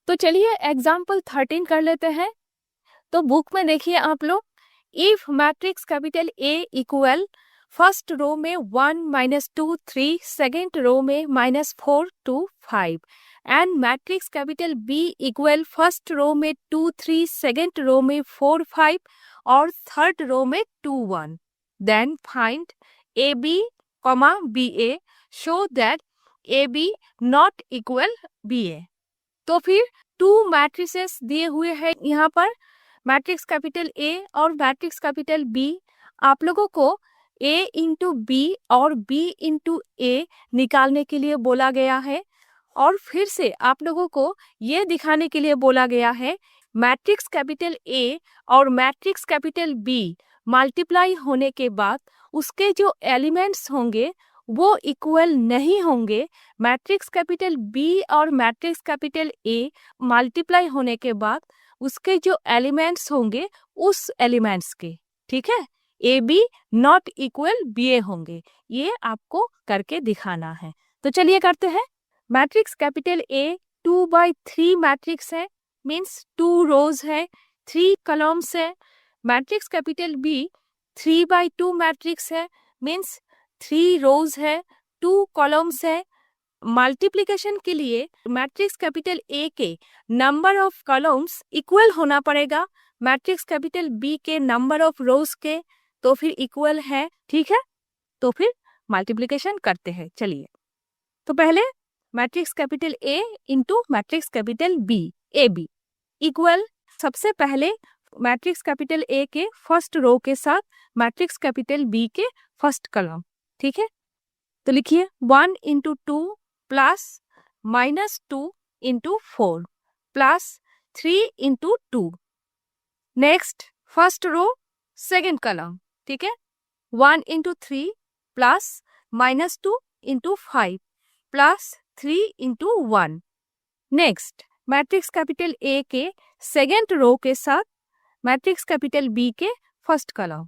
तो चलिए एग्जाम्पल 13 कर लेते हैं। तो बुक में देखिए आप लोग, if matrix capital A equal first row में 1 -2 3, सेकेंड रो में -4 2 5 and matrix capital B equal first row में 2 3, सेकेंड रो में 4 5 और थर्ड रो में 2 1, then find A B comma B A show that A B not equal B A. तो फिर to matrices दिए हुए हैं यहाँ पर, मैट्रिक्स कैपिटल ए और मैट्रिक्स कैपिटल बी। आप लोगों को ए इंटू बी और बी इंटू ए निकालने के लिए बोला गया है और फिर से आप लोगों को ये दिखाने के लिए बोला गया है मैट्रिक्स कैपिटल ए और मैट्रिक्स कैपिटल बी मल्टीप्लाई होने के बाद उसके जो एलिमेंट्स होंगे वो इक्वल नहीं होंगे। मैट्रिक्स कैपिटल बी और मैट्रिक्स कैपिटल ए मल्टीप्लाई होने के बाद उसके जो एलिमेंट्स होंगे उस एलिमेंट्स के, ठीक है, A B not equal B A होंगे। ये आपको करके दिखाना है। तो चलिए करते हैं। मैट्रिक्स कैपिटल ए 2/3 मैट्रिक्स है, मीन्स 2 रोज है, 3 कॉलम्स है। मैट्रिक्स कैपिटल बी 3/2 मैट्रिक्स है, मीन्स 3 रोज है, 2 कॉलम्स है। मल्टीप्लिकेशन के लिए मैट्रिक्स कैपिटल ए के नंबर ऑफ कॉलम्स इक्वल होना पड़ेगा मैट्रिक्स कैपिटल बी के नंबर ऑफ रोज के, तो फिर इक्वल है, ठीक है। तो फिर मल्टीप्लिकेशन करते हैं। चलिए, तो पहले matrix capital A into matrix capital B, A B equal, सबसे पहले मैट्रिक्स कैपिटल ए के फर्स्ट रो के साथ मैट्रिक्स कैपिटल बी के फर्स्ट कॉलम, ठीक है। तो लिखिए 1 into 2 plus -2 into 4 plus 3 into 2। Next first row second column, ठीक है, 1 into 3 plus -2 into 5 plus 3 into 1। Next matrix capital A के सेकेंड रो के साथ मैट्रिक्स कैपिटल बी के फर्स्ट कॉलम,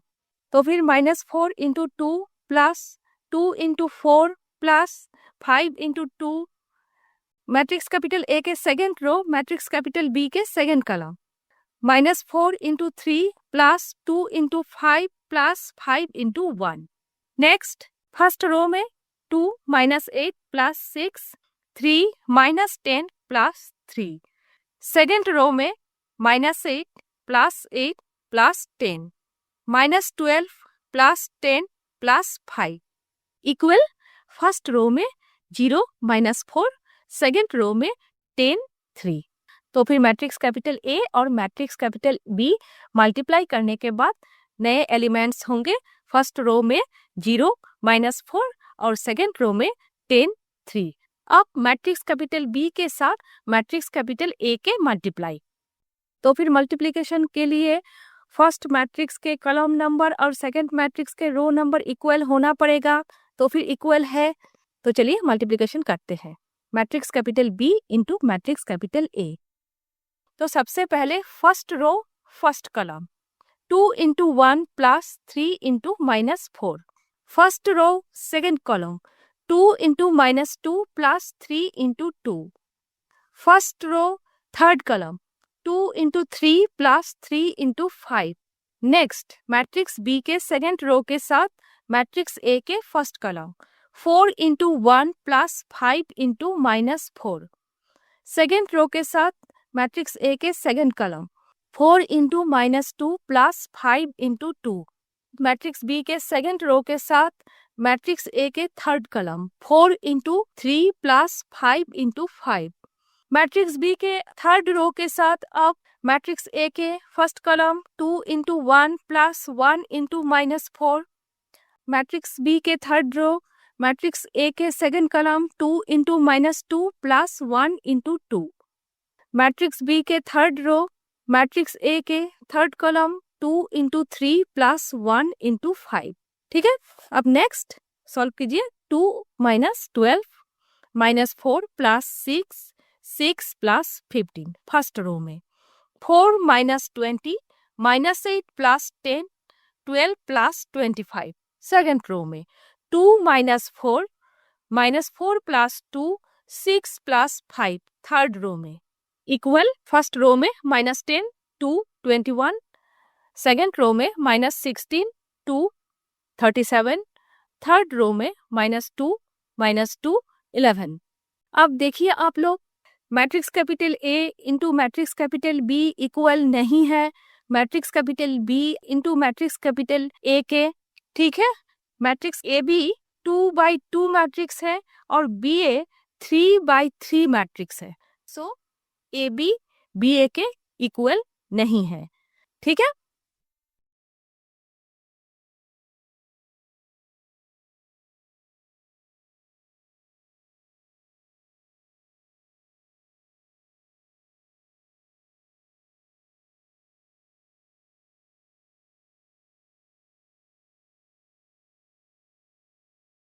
तो फिर -4 into 2 plus 2 into 4 plus 5 into 2। Matrix capital A के second row matrix capital B के second column, -4 into 3 plus 2 into 5 plus 5 into 1। Next first row में 2 -8 plus 6 3 -10 plus 3। Second row में -8 plus 8 plus 10 -12 plus 10 plus 5 equal first row में 0 -4, second row में 10 3। तो फिर matrix capital ए और matrix capital B multiply करने के बाद नए एलिमेंट्स होंगे फर्स्ट रो में 0 -4 और सेकेंड रो में 10 3। अब मैट्रिक्स कैपिटल बी के साथ मैट्रिक्स कैपिटल ए के मल्टीप्लाई। तो फिर मल्टीप्लिकेशन के लिए फर्स्ट मैट्रिक्स के कॉलम नंबर और सेकंड मैट्रिक्स के रो नंबर इक्वल होना पड़ेगा, तो फिर इक्वल है। तो चलिए मल्टीप्लिकेशन करते हैं। Matrix capital B into matrix capital A. तो सबसे पहले first row first column 2 into 1 plus 3 into -4। First row second column 2 into -2 plus 3 into 2। First row third column 2 into 3 plus 3 into 5। Next matrix B के second row के साथ matrix A के first column 4 into 1 plus 5 into -4। Second row के साथ matrix A के second column 4 into -2 plus 5 into 2। Matrix B के second row के साथ मैट्रिक्स ए के third column 4 into 3 plus 5 into 5। Matrix B के थर्ड रो के साथ अब मैट्रिक्स ए के first column 2 into 1 plus 1 into -4। Matrix B के थर्ड रो मैट्रिक्स ए के second column 2 into -2 plus 1 into 2। Matrix B के third row matrix A के third column 2 into 3 plus 1 into 5, ठीक है। अब नेक्स्ट सॉल्व कीजिए। 2 -12 -4 plus 6 6 plus 15 first row में, 4 -20 -8 plus 10 12 plus 25 second row में, 2 -4 -4 प्लस 2 6 प्लस 5 थर्ड रो में इक्वल फर्स्ट रो में -10 to 21, सेकेंड रो में -16 to 37, थर्ड रो में -2 to 11। अब देखिए आप लोग, matrix capital A into matrix capital B equal नहीं है matrix capital B into matrix capital A के, ठीक है। मैट्रिक्स ए बी 2/2 मैट्रिक्स है और बी ए 3/3 मैट्रिक्स है। सो ए बी ए के इक्वल नहीं है, ठीक है।